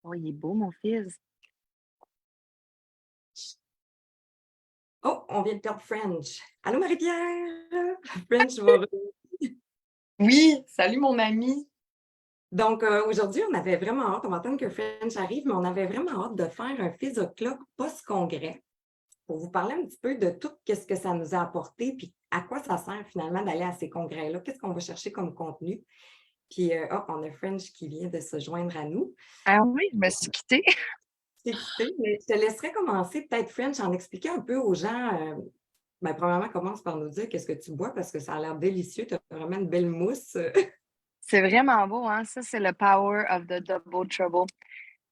Oh, il est beau, mon fils. Oh, on vient de perdre French. Allô, Marie-Pierre? French va Oui, salut mon ami. Donc, aujourd'hui, on avait vraiment hâte, on va attendre que French arrive, mais on avait vraiment hâte de faire un Physoclub post-congrès pour vous parler un petit peu de tout ce que ça nous a apporté, puis à quoi ça sert finalement d'aller à ces congrès-là, qu'est-ce qu'on va chercher comme contenu. Puis, on a French qui vient de se joindre à nous. Ah oui, je me suis quittée. C'est excité, mais je te laisserai commencer peut-être, French, en expliquer un peu aux gens. Premièrement, commence par nous dire qu'est-ce que tu bois parce que ça a l'air délicieux. Tu as vraiment une belle mousse. C'est vraiment beau, hein? Ça, c'est le power of the double trouble.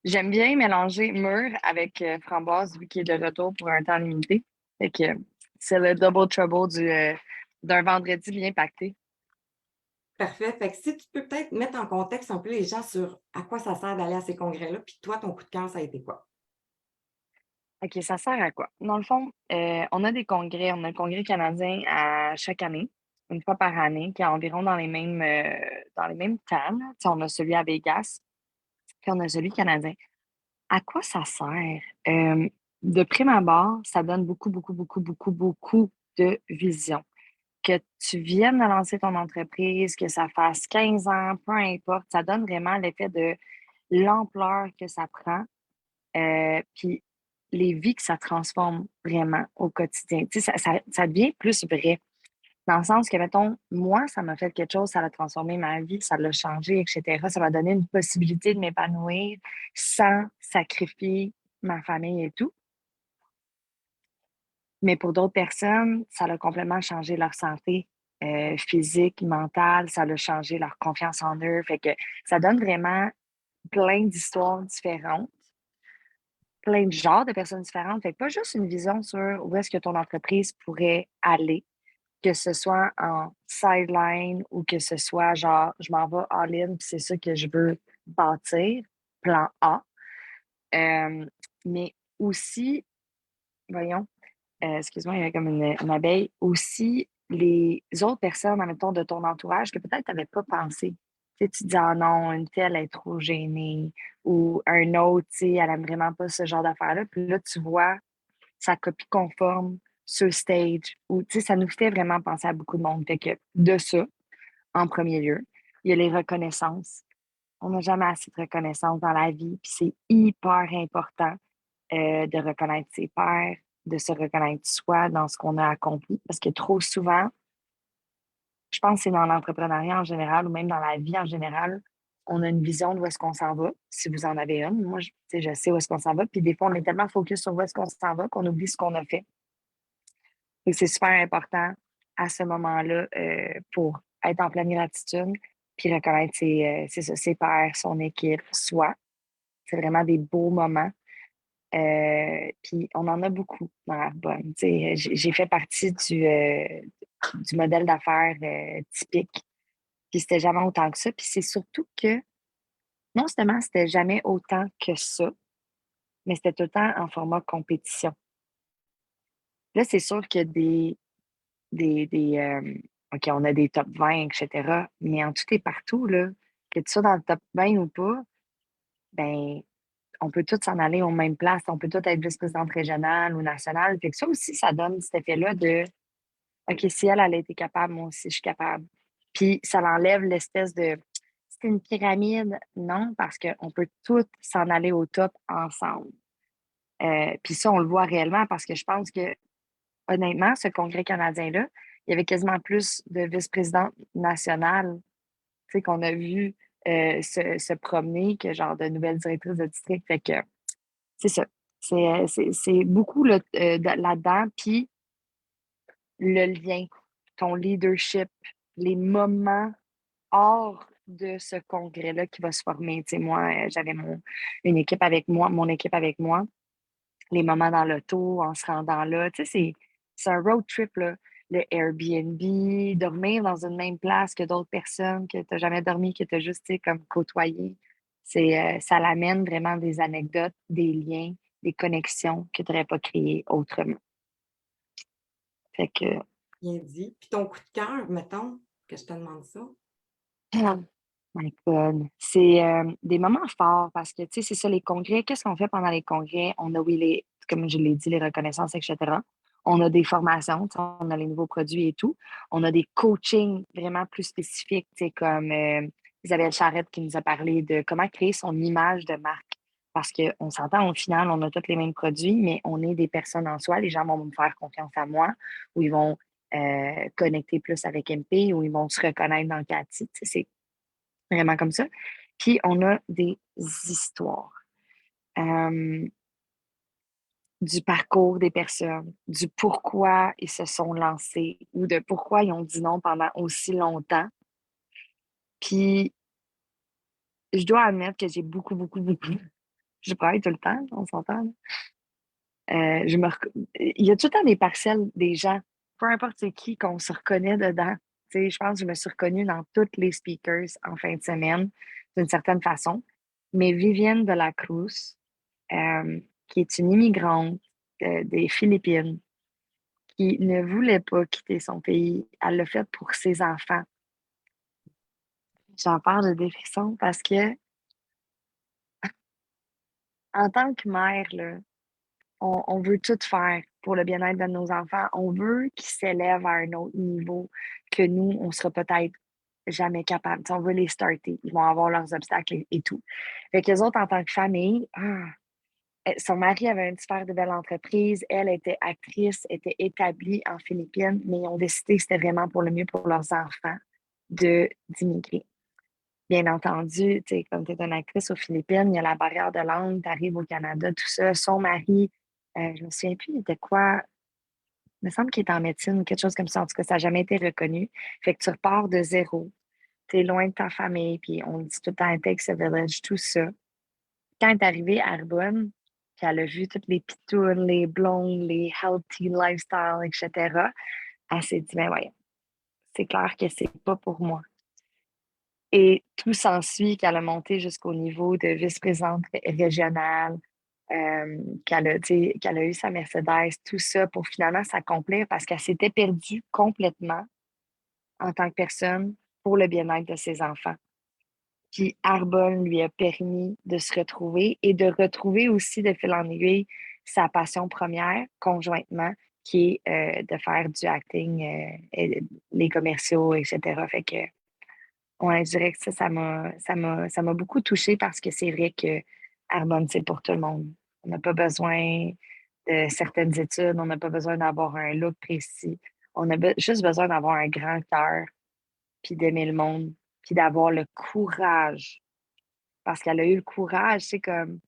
J'aime bien mélanger mûr avec framboise, vu qu'il est de retour pour un temps limité. Fait que c'est le double trouble d'un vendredi bien pacté. Parfait. Fait que si tu peux peut-être mettre en contexte un peu les gens sur à quoi ça sert d'aller à ces congrès-là, puis toi, ton coup de cœur, ça a été quoi? OK, ça sert à quoi? Dans le fond, on a des congrès. On a le congrès canadien à chaque année, une fois par année, qui est environ dans les mêmes temps, là. Tu sais, on a celui à Vegas, puis on a celui canadien. À quoi ça sert? De prime abord, ça donne beaucoup, beaucoup, beaucoup, beaucoup, beaucoup de vision. Que tu viennes de lancer ton entreprise, que ça fasse 15 ans, peu importe, ça donne vraiment l'effet de l'ampleur que ça prend, puis les vies que ça transforme vraiment au quotidien. Tu sais, ça devient plus vrai. Dans le sens que, mettons, moi, ça m'a fait quelque chose, ça a transformé ma vie, ça l'a changé, etc. Ça m'a donné une possibilité de m'épanouir sans sacrifier ma famille et tout. Mais pour d'autres personnes, ça a complètement changé leur santé physique, mentale, ça a changé leur confiance en eux. Fait que ça donne vraiment plein d'histoires différentes, plein de genres de personnes différentes. Fait que pas juste une vision sur où est-ce que ton entreprise pourrait aller, que ce soit en sideline ou que ce soit genre, je m'en vais all-in, puis c'est ça que je veux bâtir, plan A. Euh, mais aussi, voyons, excuse-moi, il y a comme une abeille, aussi les autres personnes, admettons, de ton entourage que peut-être tu n'avais pas pensé. Tu sais, tu te dis, ah non, une telle est trop gênée, ou un autre, tu sais, elle aime vraiment pas ce genre d'affaires-là. Puis là, tu vois sa copie conforme sur stage, ou tu sais, ça nous fait vraiment penser à beaucoup de monde. Fait que de ça, en premier lieu, il y a les reconnaissances. On n'a jamais assez de reconnaissance dans la vie, puis c'est hyper important de reconnaître ses pairs, de se reconnaître soi dans ce qu'on a accompli. Parce que trop souvent, je pense que c'est dans l'entrepreneuriat en général ou même dans la vie en général, on a une vision de où est-ce qu'on s'en va, si vous en avez une. Moi, tu sais, je sais où est-ce qu'on s'en va. Puis des fois, on est tellement focus sur où est-ce qu'on s'en va qu'on oublie ce qu'on a fait. Et c'est super important à ce moment-là pour être en pleine gratitude, puis reconnaître ses pairs, son équipe, soi. C'est vraiment des beaux moments. Puis on en a beaucoup dans l'Arbonne. Tu sais, j'ai fait partie du modèle d'affaires typique. Puis c'était jamais autant que ça. Puis c'est surtout que non seulement c'était jamais autant que ça, mais c'était tout le temps en format compétition. Là, c'est sûr que OK, on a des top 20, etc. Mais en tout et partout, là, que tu sois dans le top 20 ou pas, ben on peut tous s'en aller aux mêmes places. On peut tous être vice-présidente régionale ou nationale. Fait que ça aussi, ça donne cet effet-là de OK, si elle, elle a été capable, moi aussi, je suis capable. Puis ça enlève l'espèce de c'est une pyramide. Non, parce qu'on peut tous s'en aller au top ensemble. Puis ça, on le voit réellement parce que je pense que, honnêtement, ce congrès canadien-là, il y avait quasiment plus de vice-présidentes nationales, tu sais, qu'on a vu se promener que genre de nouvelles directrices de district. Fait que c'est ça. C'est beaucoup là-dedans. Puis le lien, ton leadership, les moments hors de ce congrès-là qui va se former. Tu sais, moi, j'avais une équipe avec moi, mon équipe avec moi, les moments dans l'auto, en se rendant là. Tu sais, c'est un road trip, là. Le Airbnb, dormir dans une même place que d'autres personnes que tu n'as jamais dormi, que tu as juste, tu sais, comme côtoyé. Ça l'amène vraiment des anecdotes, des liens, des connexions que tu n'aurais pas créées autrement. Fait que, Bien dit. Puis ton coup de cœur, mettons, que je te demande ça. My God. C'est des moments forts parce que, tu sais, c'est ça, les congrès. Qu'est-ce qu'on fait pendant les congrès? On a, oui, comme je l'ai dit, les reconnaissances, etc. On a des formations, tu sais, on a les nouveaux produits et tout. On a des coachings vraiment plus spécifiques, tu sais, comme Isabelle Charrette qui nous a parlé de comment créer son image de marque. Parce qu'on s'entend, au final, on a tous les mêmes produits, mais on est des personnes en soi. Les gens vont me faire confiance à moi ou ils vont connecter plus avec MP ou ils vont se reconnaître dans Cathy. Tu sais, c'est vraiment comme ça. Puis on a des histoires euh, du parcours des personnes, du pourquoi ils se sont lancés ou de pourquoi ils ont dit non pendant aussi longtemps. Puis je dois admettre que j'ai beaucoup, beaucoup, beaucoup. Je travaille tout le temps, on s'entend. Là. Il y a tout le temps des parcelles des gens, peu importe c'est qui, qu'on se reconnaît dedans. Tu sais, je pense que je me suis reconnue dans toutes les speakers en fin de semaine, d'une certaine façon. Mais Vivienne de la Cruz, qui est une immigrante des Philippines, qui ne voulait pas quitter son pays. Elle l'a fait pour ses enfants. J'en parle de des frissons parce que, en tant que mère, là, on veut tout faire pour le bien-être de nos enfants. On veut qu'ils s'élèvent à un autre niveau que nous, on sera peut-être jamais capable. On veut les starter. Ils vont avoir leurs obstacles et tout. Fait qu'eux autres, en tant que famille, son mari avait une super de belle entreprise. Elle était actrice, était établie en Philippines, mais ils ont décidé que c'était vraiment pour le mieux pour leurs enfants d'immigrer. Bien entendu, tu sais, comme tu es une actrice aux Philippines, il y a la barrière de langue, tu arrives au Canada, tout ça. Son mari, je me souviens plus de quoi, il me semble qu'il est en médecine ou quelque chose comme ça. En tout cas, ça n'a jamais été reconnu. Fait que tu repars de zéro. Tu es loin de ta famille, puis on dit tout le temps, it takes a village, tout ça. Quand elle est arrivée à Arbonne, puis elle a vu toutes les pitounes, les blondes, les healthy lifestyle, etc., elle s'est dit, ben ouais, c'est clair que c'est pas pour moi. Et tout s'ensuit qu'elle a monté jusqu'au niveau de vice-présidente régionale, qu'elle a eu sa Mercedes, tout ça pour finalement s'accomplir parce qu'elle s'était perdue complètement en tant que personne pour le bien-être de ses enfants. Puis Arbonne lui a permis de se retrouver et de retrouver aussi de fil en aiguille sa passion première conjointement, qui est de faire du acting, et les commerciaux, etc. Fait que, ouais, je dirais que ça m'a beaucoup touchée parce que c'est vrai que Arbonne, c'est pour tout le monde. On n'a pas besoin de certaines études, on n'a pas besoin d'avoir un look précis. On a juste besoin d'avoir un grand cœur, puis d'aimer le monde, puis d'avoir le courage parce qu'elle a eu le courage, c'est comme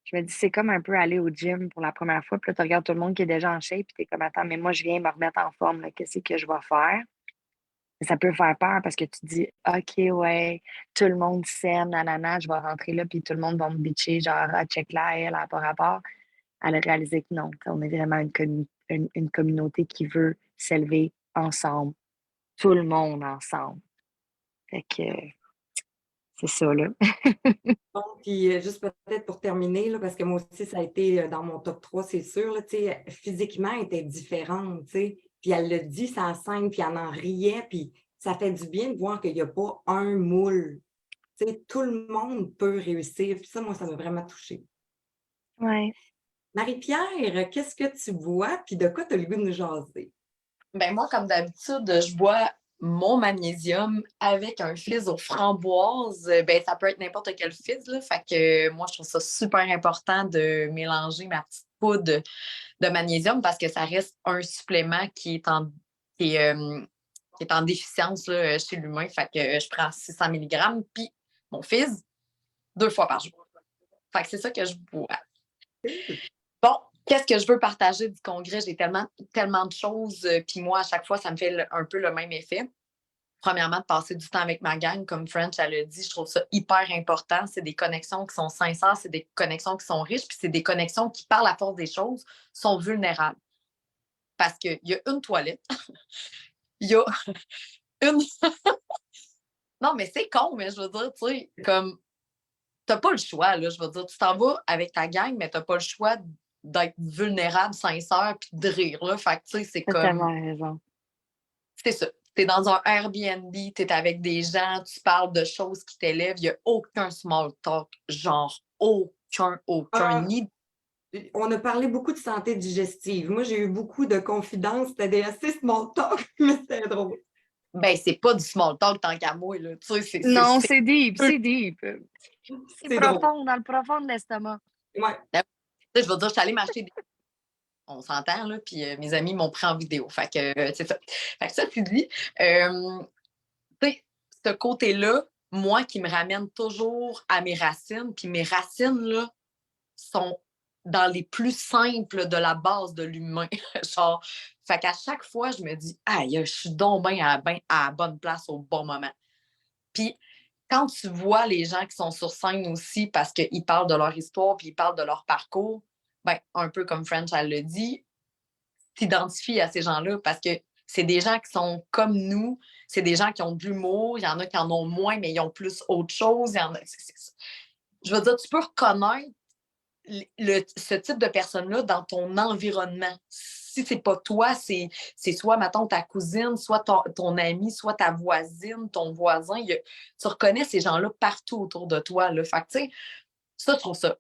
je me dis: «C'est comme un peu aller au gym pour la première fois, puis là, tu regardes tout le monde qui est déjà en shape, puis tu es comme: "Attends, mais moi, je viens me remettre en forme, là, qu'est-ce que je vais faire?"» Ça peut faire peur parce que tu te dis: «OK, ouais, tout le monde s'aime, nanana, je vais rentrer là, puis tout le monde va me bitcher, genre: "Ah, check là, elle a pas rapport"». Elle a réalisé que non, on est vraiment une communauté qui veut s'élever ensemble, tout le monde ensemble. Fait que c'est ça, là. Bon, puis juste peut-être pour terminer, là, parce que moi aussi, ça a été dans mon top 3, c'est sûr, là, tu sais, physiquement, elle était différente, tu sais. Puis elle le dit sans scène, puis elle en riait, puis ça fait du bien de voir qu'il n'y a pas un moule. Tu sais, tout le monde peut réussir. Puis ça, moi, ça m'a vraiment touchée. Ouais. Marie-Pierre, qu'est-ce que tu bois, puis de quoi tu as le goût de nous jaser? Ben moi, comme d'habitude, je bois mon magnésium avec un fizz aux framboises. Ben, ça peut être n'importe quel fizz, là. Fait que moi, je trouve ça super important de mélanger ma petite poudre de magnésium parce que ça reste un supplément qui est, euh, qui est en déficience là, chez l'humain. Fait que je prends 600 milligrammes, puis mon fizz 2 fois par jour. Fait que c'est ça que je bois. Bon, qu'est-ce que je veux partager du congrès? J'ai tellement, tellement de choses. Puis moi, à chaque fois, ça me fait un peu le même effet. Premièrement, de passer du temps avec ma gang, comme French, elle a dit, je trouve ça hyper important. C'est des connexions qui sont sincères, c'est des connexions qui sont riches, puis c'est des connexions qui, par la force des choses, sont vulnérables. Parce qu'il y a une toilette, il y a une. Non, mais c'est con, mais je veux dire, tu sais, comme, t'as pas le choix, là. Je veux dire, tu t'en vas avec ta gang, mais t'as pas le choix d'être vulnérable, sincère, puis de rire, là. Fait que, tu sais, c'est Tu comme. tellement raison. C'est ça. Tu es dans un Airbnb, tu es avec des gens, tu parles de choses qui t'élèvent, il n'y a aucun small talk, genre aucun, ni On a parlé beaucoup de santé digestive. Moi, j'ai eu beaucoup de confidences. C'était des assez small talk, mais c'était drôle. ben c'est pas du small talk tant qu'à moi, là. Tu sais, Non, c'est deep, peu- c'est deep. C'est C'est drôle. profond, dans le profond de l'estomac. Ouais. Tu sais, je veux dire, je suis allée m'acheter des. On s'entend, là, puis mes amis m'ont pris en vidéo. Fait que, c'est ça. Fait que ça, tu dis, tu sais, ce côté-là, moi, qui me ramène toujours à mes racines, puis mes racines, là, sont dans les plus simples de la base de l'humain. Genre, fait qu'à chaque fois, je me dis, aïe, je suis donc bien à la bonne place au bon moment. Puis, quand tu vois les gens qui sont sur scène aussi parce qu'ils parlent de leur histoire puis ils parlent de leur parcours, ben, un peu comme French, elle le dit, t'identifies à ces gens-là parce que c'est des gens qui sont comme nous, c'est des gens qui ont de l'humour, il y en a qui en ont moins, mais ils ont plus autre chose. Il y en a... Je veux dire, tu peux reconnaître ce type de personne-là dans ton environnement. Si c'est pas toi, c'est soit, mettons, ta cousine, soit ton ami, soit ta voisine, ton voisin. Tu reconnais ces gens-là partout autour de toi. Là. Fait que, tu sais, ça,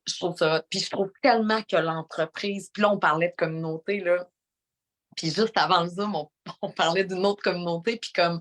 je trouve ça. Puis je trouve tellement que l'entreprise, puis là, on parlait de communauté, là. Puis juste avant le Zoom, on parlait d'une autre communauté, puis comme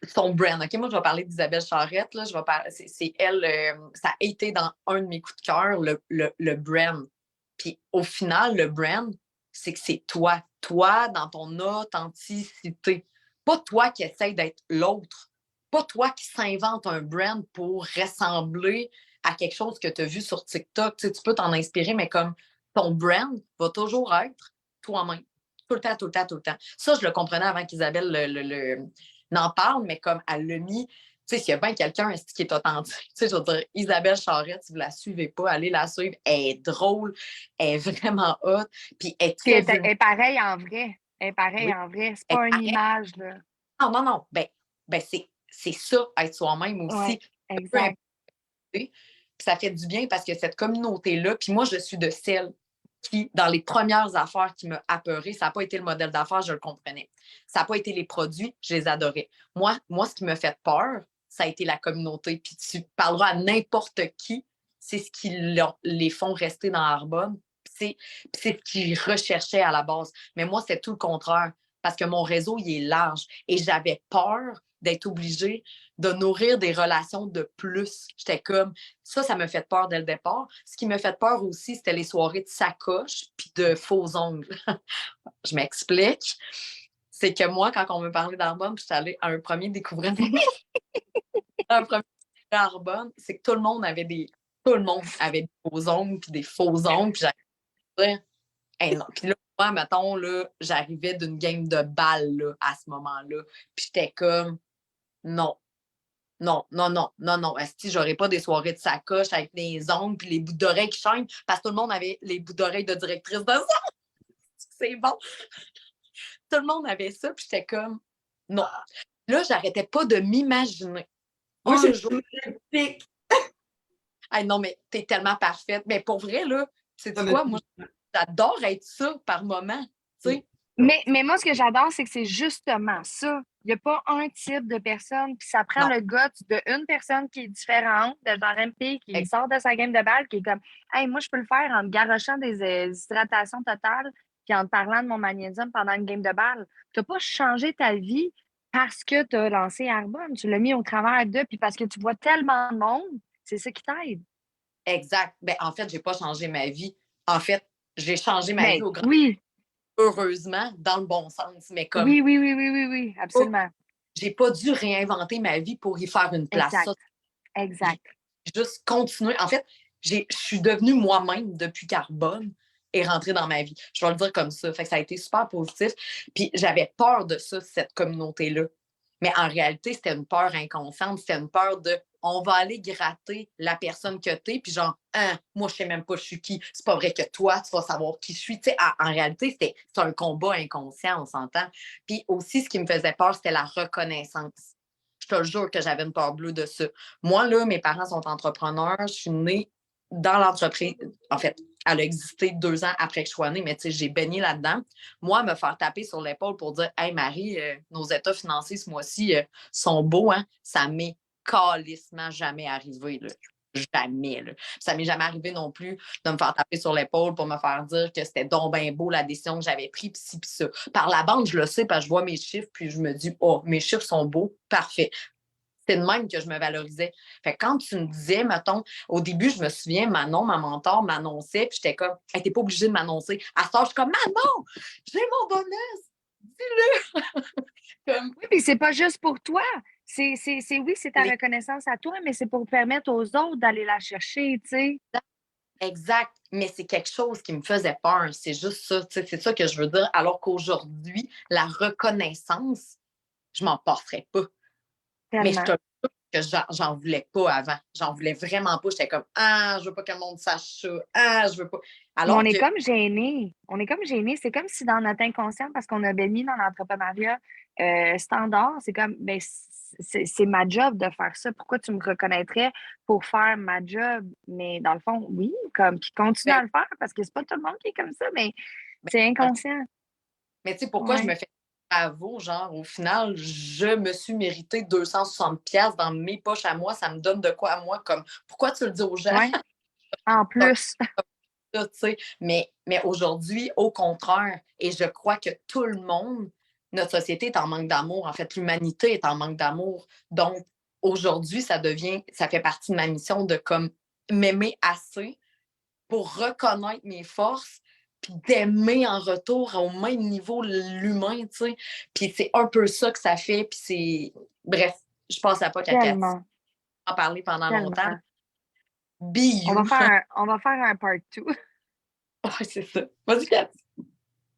son brand. OK, moi, je vais parler d'Isabelle Charrette. Là, c'est elle, ça a été dans un de mes coups de cœur, le brand. Puis au final, le brand, c'est que c'est toi. Toi, dans ton authenticité. Pas toi qui essaie d'être l'autre. Pas toi qui s'invente un brand pour ressembler à quelque chose que tu as vu sur TikTok. Tu sais, tu peux t'en inspirer, mais comme ton brand va toujours être toi-même. Tout le temps, tout le temps, tout le temps. Ça, je le comprenais avant qu'Isabelle n'en parle, mais comme elle l'a mis, tu sais, s'il y a bien quelqu'un qui est authentique, tu sais, je veux dire, Isabelle Charrette, si vous ne la suivez pas, allez la suivre. Elle est drôle, elle est vraiment hot, puis elle est Puis très elle est vulnérable. pareille en vrai. Elle est pareille Oui, en vrai. C'est elle pas une paraît. image, là. Non, non, non. Ben c'est ça, être soi-même aussi. Ouais, Peu exact. importe, puis ça fait du bien parce que cette communauté-là, puis moi, je suis de celle qui, dans les premières affaires qui m'ont apeuré, ça n'a pas été le modèle d'affaires, je le comprenais. Ça n'a pas été les produits, je les adorais. Moi, ce qui me fait peur, ça a été la communauté. Puis tu parleras à n'importe qui, c'est ce qui les font rester dans Arbonne. C'est ce qu'ils recherchaient à la base. Mais moi, c'est tout le contraire parce que mon réseau, il est large. Et j'avais peur d'être obligée de nourrir des relations de plus. J'étais comme, ça me fait peur dès le départ. Ce qui me fait peur aussi, c'était les soirées de sacoche puis de faux ongles. Je m'explique. C'est que moi, quand on me parlait d'Arbonne, je suis allée à un premier découvrement, un premier à Arbonne, c'est que tout le monde avait des faux ongles puis des faux ongles. Puis j'arrivais, hey, non. Puis là, moi, mettons, là, j'arrivais d'une game de balle là, à ce moment-là. Puis j'étais comme, non, non, non, non, non, non. Esti, j'aurais pas des soirées de sacoche avec des ongles puis les bouts d'oreilles qui chaînent parce que tout le monde avait les bouts d'oreilles de directrice de ça. C'est bon. Tout le monde avait ça, puis j'étais comme, non. Là, j'arrêtais pas de m'imaginer Moi, un j'ai jour. une magnifique. Hey, non, mais t'es tellement parfaite. Mais pour vrai, là, sais-tu quoi? Moi, j'adore être ça par moment. Tu sais, Mais moi, ce que j'adore, c'est que c'est justement ça. Il n'y a pas un type de personne, puis ça prend non. le guts d'une personne qui est différente, de genre MP, qui sort de sa game de balle, qui est comme, hey, moi, je peux le faire en me garochant des hydratations totales, puis en te parlant de mon magnésium pendant une game de balle. Tu n'as pas changé ta vie parce que tu as lancé Arbonne. Tu l'as mis au travers d'eux, puis parce que tu vois tellement de monde, c'est ça qui t'aide. Exact. Ben, en fait, j'ai pas changé ma vie. En fait, j'ai changé ma vie Ben au grand oui, heureusement, dans le bon sens. Mais comme, oui, oui, oui, oui, oui, oui, oh, absolument. j'ai pas dû réinventer ma vie pour y faire une place. Exact, Ça, j'ai exact. juste continué. En fait, je suis devenue moi-même depuis Carbone et rentrée dans ma vie. Je vais le dire comme ça. Fait que ça a été super positif. Puis j'avais peur de ça, cette communauté-là. Mais en réalité, c'était une peur inconsciente. C'était une peur de on va aller gratter la personne que t'es, puis genre, hein, moi, je sais même pas je suis qui. C'est pas vrai que toi, tu vas savoir qui je suis. Tu sais, en réalité, c'est un combat inconscient, on s'entend. Puis aussi, ce qui me faisait peur, c'était la reconnaissance. Je te jure que j'avais une peur bleue de ça. Moi, là, mes parents sont entrepreneurs. Je suis née dans l'entreprise. En fait, elle a existé 2 ans après que je sois née, mais tu sais, j'ai baigné là-dedans. Moi, me faire taper sur l'épaule pour dire « Hey Marie, nos états financiers ce mois-ci sont beaux, hein? » Ça m'est calissement jamais arrivé, là. Jamais, là. Ça m'est jamais arrivé non plus de me faire taper sur l'épaule pour me faire dire que c'était donc bien beau la décision que j'avais prise, puis ci, puis ça. Par la bande, je le sais, parce que je vois mes chiffres, puis je me dis « Oh, mes chiffres sont beaux, parfait. » C'est de même que je me valorisais. Fait que quand tu me disais, mettons, au début, je me souviens, Manon, ma mentor, m'annonçait, puis j'étais comme, hey, t'es pas obligée de m'annoncer. À ce temps, je suis comme, Manon, j'ai mon bonus, dis-le. Comme, Oui, puis c'est pas juste pour toi. Oui, c'est ta les- reconnaissance à toi, mais c'est pour permettre aux autres d'aller la chercher, tu sais. exact, mais c'est quelque chose qui me faisait peur. C'est juste ça, tu sais, c'est ça que je veux dire. Alors qu'aujourd'hui, la reconnaissance, je m'en passerais pas. Mais je te Tellement. jure que j'en voulais pas avant. J'en voulais vraiment pas. J'étais comme, ah, je veux pas que le monde sache ça. Ah, je veux pas. Mais on Alors est que, comme gênés. On est comme gênés. C'est comme si dans notre inconscient, parce qu'on a baigné dans l'entrepreneuriat standard, c'est comme, ben, c'est ma job de faire ça. Pourquoi tu me reconnaîtrais pour faire ma job? Mais dans le fond, oui, comme qui continue ben, à le faire parce que c'est pas tout le monde qui est comme ça, mais c'est ben, inconscient. mais tu sais, pourquoi je Ouais. me fais bravo, genre, au final, je me suis mérité 260$ dans mes poches à moi. Ça me donne de quoi à moi? Comme, pourquoi tu le dis aux gens? Ouais. En plus. Ça, tu sais. Mais aujourd'hui, au contraire, et je crois que tout le monde, notre société est en manque d'amour. En fait, l'humanité est en manque d'amour. Donc, aujourd'hui, ça fait partie de ma mission de comme m'aimer assez pour reconnaître mes forces puis d'aimer en retour au même niveau l'humain, tu sais. Puis c'est un peu ça que ça fait, puis c'est... Bref, je passe à pas caca. Tellement. En parler pendant longtemps. Tellement. Be you. On va faire un part 2. Ouais, c'est ça. Vas-y, Kat.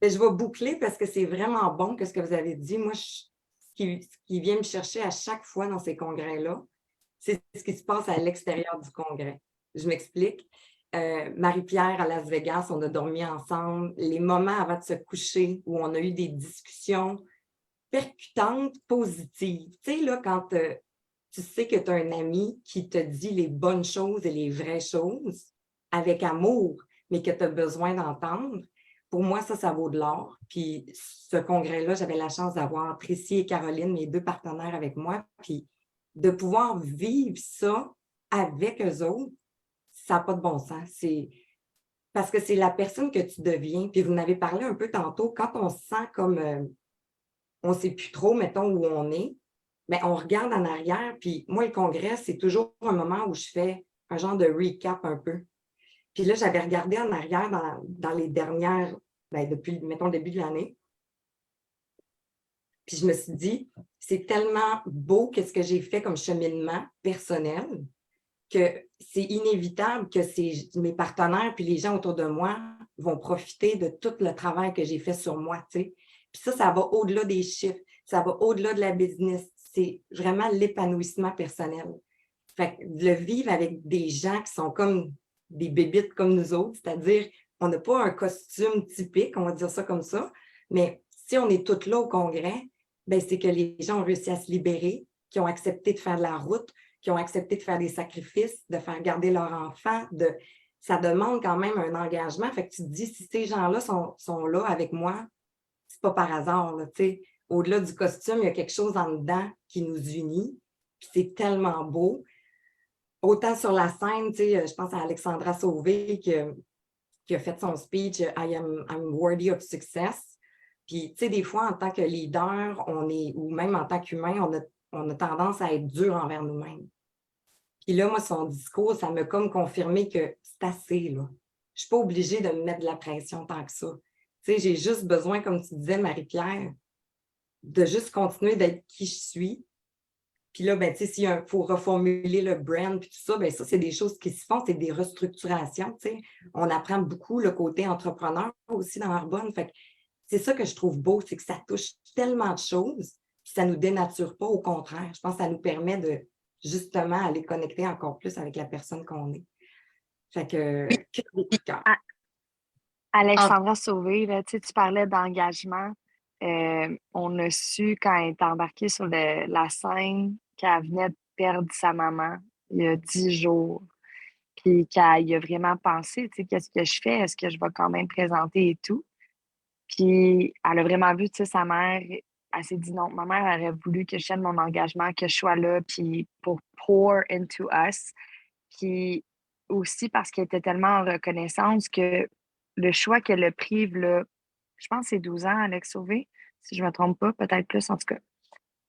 Et je vais boucler parce que c'est vraiment bon que ce que vous avez dit. Moi, ce qui vient me chercher à chaque fois dans ces congrès-là, c'est ce qui se passe à l'extérieur du congrès. Je m'explique. Marie-Pierre à Las Vegas, on a dormi ensemble. Les moments avant de se coucher où on a eu des discussions percutantes, positives. Tu sais, là, quand tu sais que tu as un ami qui te dit les bonnes choses et les vraies choses avec amour, mais que tu as besoin d'entendre, pour moi, ça vaut de l'or. Puis ce congrès-là, j'avais la chance d'avoir Tracy et Caroline, mes 2 partenaires avec moi, puis de pouvoir vivre ça avec eux autres, ça n'a pas de bon sens. C'est parce que c'est la personne que tu deviens. Puis vous en avez parlé un peu tantôt, quand on se sent comme on ne sait plus trop, mettons, où on est, mais on regarde en arrière. Puis moi, le congrès, c'est toujours un moment où je fais un genre de recap un peu. Puis là, j'avais regardé en arrière dans les dernières, depuis, mettons, le début de l'année. Puis je me suis dit, c'est tellement beau qu'est-ce que j'ai fait comme cheminement personnel que c'est inévitable que mes partenaires puis les gens autour de moi vont profiter de tout le travail que j'ai fait sur moi, tu sais. Puis ça va au-delà des chiffres, ça va au-delà de la business. C'est vraiment l'épanouissement personnel. Fait que de le vivre avec des gens qui sont comme des bébites comme nous autres, c'est-à-dire on n'a pas un costume typique, on va dire ça comme ça, mais si on est toutes là au congrès, ben c'est que les gens ont réussi à se libérer, qui ont accepté de faire de la route, qui ont accepté de faire des sacrifices, de faire garder leur enfant. Ça demande quand même un engagement. Fait que tu te dis, si ces gens-là sont là avec moi, c'est pas par hasard. Là, au-delà du costume, il y a quelque chose en dedans qui nous unit. Puis c'est tellement beau. Autant sur la scène, je pense à Alexandra Sauvé qui a fait son speech I'm worthy of success. Puis, des fois, en tant que leader, ou même en tant qu'humain, on a tendance à être dur envers nous-mêmes. Puis là, moi, son discours, ça m'a comme confirmé que c'est assez, là. Je ne suis pas obligée de me mettre de la pression tant que ça. J'ai juste besoin, comme tu disais, Marie-Pierre, de juste continuer d'être qui je suis. Puis là, ben, s'il faut reformuler le brand, puis tout ça, ben, ça, c'est des choses qui se font, c'est des restructurations. On apprend beaucoup le côté entrepreneur aussi dans Arbonne. Fait que c'est ça que je trouve beau, c'est que ça touche tellement de choses, puis ça ne nous dénature pas, au contraire. Je pense que ça nous permet de justement aller connecter encore plus avec la personne qu'on est. Fait que, Oui. quel beau coup de cœur. Alexandra Sauvé, là, tu parlais d'engagement. On a su quand elle est embarquée sur la scène qu'elle venait de perdre sa maman il y a 10 jours. Puis qu'elle y a vraiment pensé, tu sais, qu'est-ce que je fais? Est-ce que je vais quand même présenter et tout? Puis elle a vraiment vu, tu sais, sa mère, elle s'est dit non, ma mère aurait voulu que je tienne mon engagement, que je sois là, puis pour pour into us. Puis aussi parce qu'elle était tellement en reconnaissance que le choix qu'elle a pris, là, je pense que c'est 12 ans, Alex Sauvé, si je ne me trompe pas, peut-être plus en tout cas.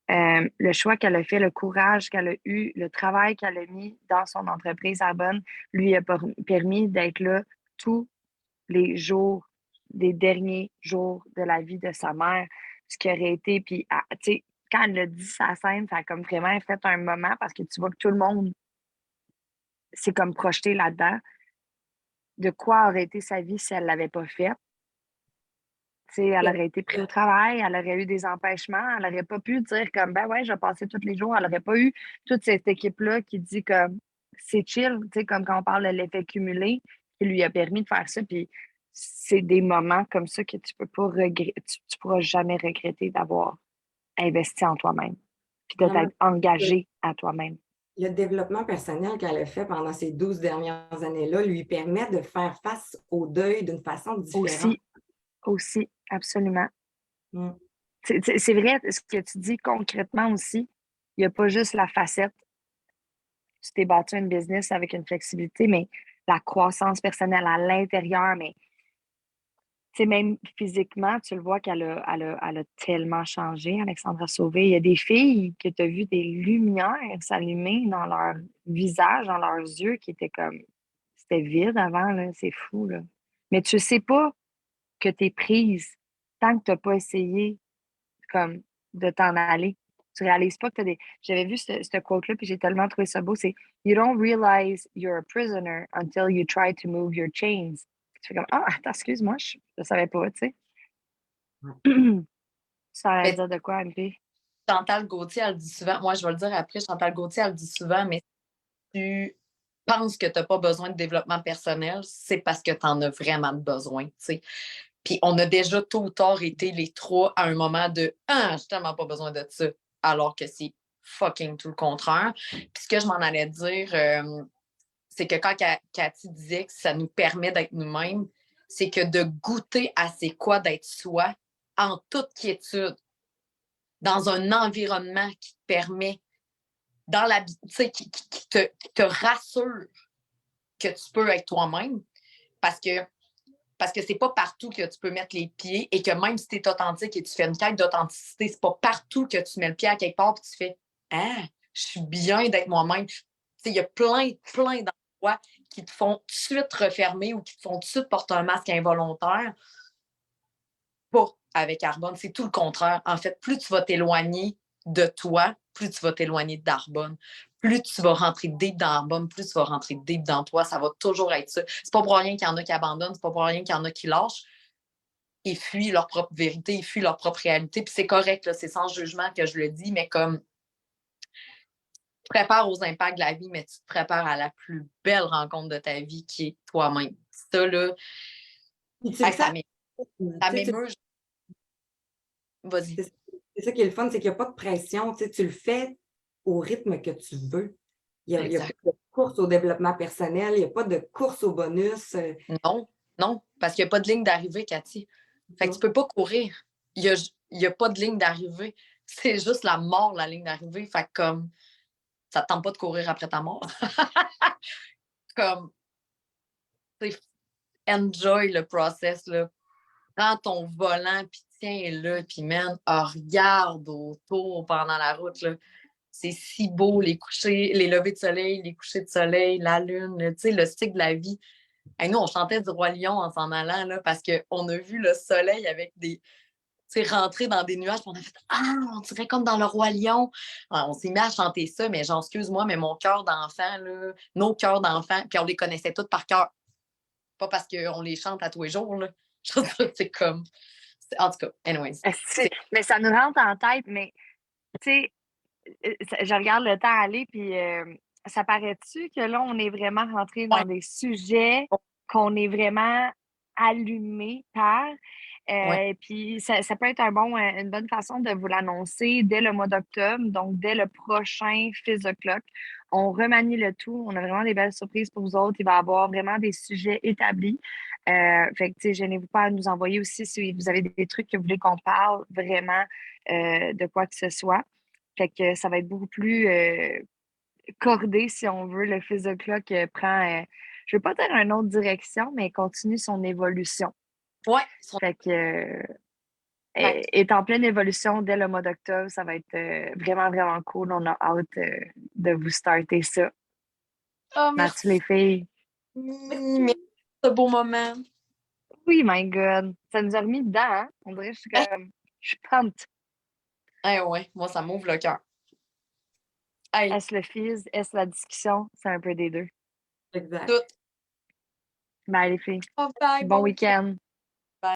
Le choix qu'elle a fait, le courage qu'elle a eu, le travail qu'elle a mis dans son entreprise à Bonne, lui a permis d'être là tous les jours, des derniers jours de la vie de sa mère, ce qui aurait été, puis, tu sais, quand elle a dit sa scène, ça a comme vraiment fait un moment parce que tu vois que tout le monde s'est comme projeté là-dedans. De quoi aurait été sa vie si elle ne l'avait pas fait? Tu sais, elle aurait été prise au travail, elle aurait eu des empêchements, elle n'aurait pas pu dire comme ben ouais, je vais passer tous les jours. Elle n'aurait pas eu toute cette équipe-là qui dit comme c'est chill, tu sais, comme quand on parle de l'effet cumulé, qui lui a permis de faire ça. Puis c'est des moments comme ça que tu peux pas regretter, tu pourras jamais regretter d'avoir investi en toi-même, puis de Vraiment, t'être engagé à toi-même. le développement personnel qu'elle a fait pendant ces 12 dernières années-là lui permet de faire face au deuil d'une façon différente. Aussi, aussi, absolument. Mm. C'est vrai ce que tu dis concrètement aussi. Il n'y a pas juste la facette. Tu t'es bâti une business avec une flexibilité, mais la croissance personnelle à l'intérieur, mais tu sais, même physiquement, tu le vois qu'elle a tellement changé, Alexandra Sauvé. Il y a des filles que tu as vu des lumières s'allumer dans leur visage, dans leurs yeux, qui étaient comme. C'était vide avant, là. C'est fou, là. Mais tu sais pas que tu es prise tant que tu n'as pas essayé comme de t'en aller. Tu réalises pas que tu as des. J'avais vu ce quote-là, puis j'ai tellement trouvé ça beau. C'est You don't realize you're a prisoner until you try to move your chains. Tu fais comme Ah, attends, excuse-moi, je ne savais pas, tu sais. Ça veut Mais dire de quoi, MP? Chantal Gauthier, elle dit souvent, moi je vais le dire après, Chantal Gauthier, elle dit souvent, mais tu penses que tu n'as pas besoin de développement personnel, c'est parce que tu en as vraiment besoin, tu sais. Puis on a déjà tôt ou tard été les trois à un moment de Ah, j'ai tellement pas besoin de ça, alors que c'est fucking tout le contraire. Puis ce que je m'en allais dire, c'est que quand Cathy disait que ça nous permet d'être nous-mêmes, c'est que de goûter à c'est quoi d'être soi en toute quiétude, dans un environnement qui te permet, dans la, qui te rassure que tu peux être toi-même, parce que c'est pas partout que tu peux mettre les pieds et que même si tu es authentique et tu fais une quête d'authenticité, c'est pas partout que tu mets le pied à quelque part et tu fais Ah, je suis bien d'être moi-même. Il y a plein d'endroits qui te font tout de suite refermer ou qui te font tout de suite porter un masque involontaire. Pas avec Arbonne, c'est tout le contraire. En fait, plus tu vas t'éloigner de toi, plus tu vas t'éloigner d'Arbonne. Plus tu vas rentrer deep dans Arbonne, plus tu vas rentrer deep dans toi. Ça va toujours être ça. C'est pas pour rien qu'il y en a qui abandonnent, c'est pas pour rien qu'il y en a qui lâchent. Ils fuient leur propre vérité, ils fuient leur propre réalité. Puis c'est correct, là, c'est sans jugement que je le dis, mais comme tu te prépares aux impacts de la vie, mais tu te prépares à la plus belle rencontre de ta vie qui est toi-même. Ça, là, ça m'émeut. Vas-y. C'est ça qui est le fun, c'est qu'il n'y a pas de pression. Tu le fais au rythme que tu veux. Il n'y a pas de course au développement personnel, il n'y a pas de course au bonus. Non, non, parce qu'il n'y a pas de ligne d'arrivée, Cathy. Fait que tu peux pas courir. Il y a pas de ligne d'arrivée. C'est juste la mort, la ligne d'arrivée. Fait que comme, ça te tente pas de courir après ta mort. Comme, enjoy le process, là. Prends ton volant, puis tiens-le, puis man, regarde autour pendant la route, là. C'est si beau, les couchers, les levées de soleil, les couchers de soleil, la lune, tu sais, le cycle de la vie. Et nous, on chantait du Roi Lion en s'en allant, là, parce qu'on a vu le soleil avec des. Tu sais, rentrer dans des nuages, puis on a fait Ah, on dirait comme dans le Roi Lion. Alors, on s'est mis à chanter ça, mais genre, excuse-moi, mais mon cœur d'enfant, là, nos cœurs d'enfant, puis on les connaissait tous par cœur. Pas parce qu'on les chante à tous les jours, là. Je veux dire, c'est comme. En tout cas, anyways. Mais ça nous rentre en tête, mais tu sais, je regarde le temps aller, puis ça paraît-tu que là, on est vraiment rentré Ouais, dans des sujets qu'on est vraiment allumé par. ouais. Puis ça peut être une bonne façon de vous l'annoncer dès le mois d'octobre, donc dès le prochain Fizz O'Clock. On remanie le tout. On a vraiment des belles surprises pour vous autres. Il va y avoir vraiment des sujets établis. Fait que, tu sais, gênez-vous pas à nous envoyer aussi si vous avez des trucs que vous voulez qu'on parle vraiment de quoi que ce soit. Fait que ça va être beaucoup plus cordé, si on veut. Le Fils de Clock prend, je veux pas dire une autre direction, mais continue son évolution. Ouais, Fait que Fait est en pleine évolution dès le mois d'octobre. Ça va être vraiment, vraiment cool. On a hâte de vous starter ça. oh, Merci merci. les filles. Merci pour ce beau moment. Oui, my God. Ça nous a remis dedans, hein? On dirait que je suis comme. Je suis pumped. Ouais, moi, ça m'ouvre le cœur. Hey, Est-ce le fizz? Est-ce la discussion? C'est un peu des deux. Exact. tout. Bye les filles. Bye, Bon bon week-end. week-end.